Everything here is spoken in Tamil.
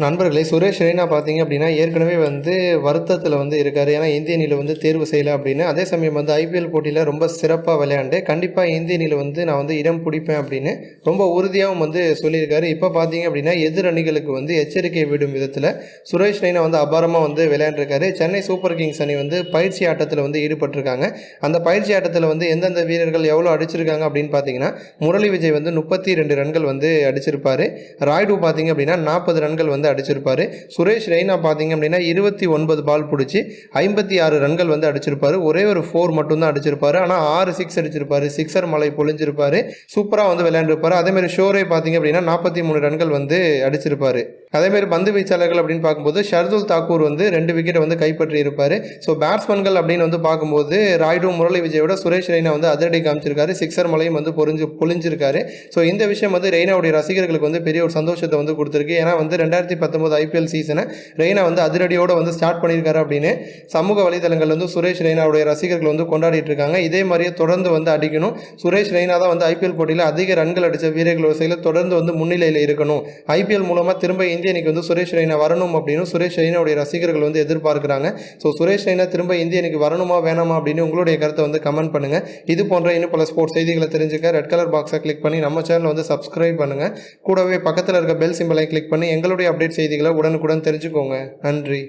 நண்பர்களே, சுரேஷ் ரெய்னா பார்த்தீங்க அப்படின்னா, ஏற்கனவே வருத்தத்தில இருக்காரு. ஏன்னா, இந்திய அணியில தேர்வு செய்யல அப்படின்னு. அதே சமயம் ஐபிஎல் போட்டியில ரொம்ப சிறப்பா விளையாண்டு, கண்டிப்பா இந்திய அணியில நான் இடம் பிடிப்பேன் அப்படின்னு ரொம்ப உறுதியாவும் சொல்லியிருக்காரு. இப்ப பார்த்தீங்க அப்படின்னா, எதிர் அணிகளுக்கு எச்சரிக்கை விடும் விதத்தில சுரேஷ் ரெய்னா அபாரமா விளையாண்டுருக்காரு. சென்னை சூப்பர் கிங்ஸ் அணி பயிற்சி ஆட்டத்தில ஈடுபட்டிருக்காங்க. அந்த பயிற்சி ஆட்டத்தில எந்தெந்த வீரர்கள் எவ்வளோ அடிச்சிருக்காங்க அப்படின்னு பார்த்தீங்கன்னா, முரளி விஜய் 32 ரன்கள் அடிச்சிருப்பாரு. ராய்டு பார்த்தீங்க அப்படின்னா 40 ரன்கள் அடிச்சிருப்பாரு. சுரேஷ் ரெய்னா பார்த்தீங்க அப்படின்னா 29 பால் பிடிச்சி 56 ரன்கள் அடிச்சிருப்பாரு. ஒரே ஒரு 4 மட்டும்தான் அடிச்சிருப்பாரு. ஆனால் 6 சிக்ஸ் அடிச்சிருப்பாரு. சிக்ஸர் மலை பொழிஞ்சிருப்பாரு. சூப்பராக விளையாண்டுருப்பாரு. அதேமாதிரி ஷோரே பார்த்தீங்க அப்படின்னா 43 ரன்கள் அடிச்சிருப்பாரு. அதேமாதிரி பந்து வீச்சாளர்கள் அப்படின்னு பார்க்கும்போது ஷர்துல் தாக்கூர் 2 விக்கெட்டை கைப்பற்றி இருப்பார். ஸோ பேட்ஸ்மேன்கள் அப்படின்னு பார்க்கும்போது ராய்டு, முரளி விஜயோட சுரேஷ் ரெய்னா அதிரடி காமிச்சிருக்காரு. சிக்ஸர் மலையும் பொழிஞ்சிருக்காரு. ஸோ இந்த விஷயம் ரெய்னாவுடைய ரசிகர்களுக்கு பெரிய ஒரு சந்தோஷத்தை கொடுத்துருக்கு. ஏன்னா 2019 ஐபிஎல் சீசனை ரெய்னா அதிரடியோடு ஸ்டார்ட் பண்ணியிருக்காரு அப்படின்னு சமூக வலைதளங்கள் சுரேஷ் ரெய்னாவுடைய ரசிகர்கள் கொண்டாடிட்டு இருக்காங்க. இதே மாதிரியே தொடர்ந்து அடிக்கணும். சுரேஷ் ரெய்னா தான் ஐபிஎல் போட்டியில் அதிக ரன்கள் அடித்த வீரர்கள் வரிசையில் தொடர்ந்து முன்னிலையில் இருக்கணும். ஐபிஎல் மூலமாக திரும்ப இந்திய அணிக்கு சுரேஷ் ரெய்னா வரணும் அப்படின்னு சுரேஷ் ரெய்னாவுடைய ரசிகர்கள் எதிர்பார்க்குறாங்க. ஸோ சுரேஷ் ரெய்னா திரும்ப இந்திய அணிக்கு வரணுமா வேணாமா அப்படின்னு உங்களுடைய கருத்தை கமெண்ட் பண்ணுங்கள். இது போன்ற இன்னும் பல ஸ்போர்ட்ஸ் செய்திகளை தெரிஞ்சுக்க ரெட் கலர் பாக்ஸை கிளிக் பண்ணி நம்ம சேனலை சப்ஸ்கிரைப் பண்ணுங்கள். கூடவே பக்கத்தில் இருக்க பெல் சிம்பலை கிளிக் பண்ணி எங்களுடைய அப்டேட் செய்திகளை உடனுக்குடன் தெரிஞ்சுக்கோங்க. நன்றி.